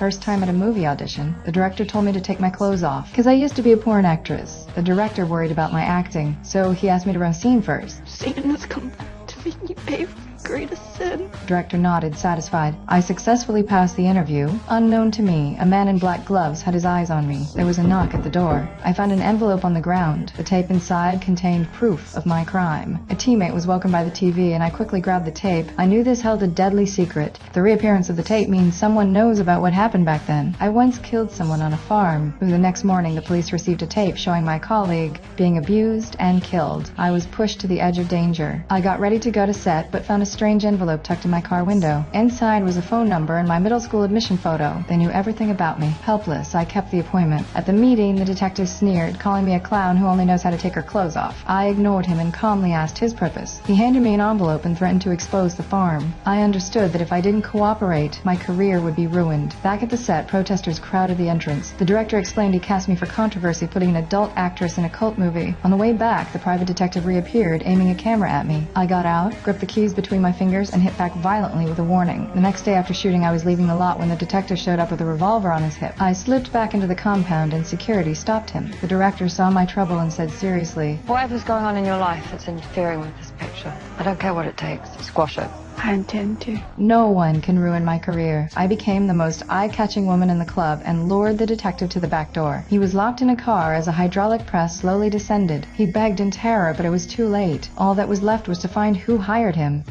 First time at a movie audition, the director told me to take my clothes off, because I used to be a porn actress. The director worried about my acting, so he asked me to run a scene first. Satan has come back to me. You pay for the greatest sin. The director nodded, satisfied. I successfully passed the interview. Unknown to me, a man in black gloves had his eyes on me. There was a knock at the door. I found an envelope on the ground. The tape inside contained proof of my crime. A teammate was woken by the TV, and I quickly grabbed the tape. I knew this held a deadly secret. The reappearance of the tape means someone knows about what happened back then. I once killed someone on a farm, who the next morning the police received a tape showing my colleague being abused and killed. I was pushed to the edge of danger. I got ready to go to set, but found a strange envelope tucked in my car window. Inside was a phone number and my middle school admission photo. They knew everything about me. Helpless, I kept the appointment. At the meeting, the detective sneered, calling me a clown who only knows how to take her clothes off. I ignored him and calmly asked his purpose. He handed me an envelope and threatened to expose the farm. I understood that if I didn't cooperate, my career would be ruined. Back at the set, protesters crowded the entrance. The director explained he cast me for controversy putting an adult actress in a cult movie. On the way back, the private detective reappeared, aiming a camera at me. I got out, gripped the keys between my fingers, and hit back violently with a warning. The next day after shooting, I was leaving the lot when the detective showed up with a revolver on his hip. I slipped back into the compound and security stopped him. The director saw my trouble and said seriously, Whatever's going on in your life that's interfering with this picture, I don't care what it takes. Squash it. I intend to. "No one can ruin my career." I became the most eye-catching woman in the club and lured the detective to the back door. He was locked in a car as a hydraulic press slowly descended. He begged in terror, but it was too late. All that was left was to find who hired him.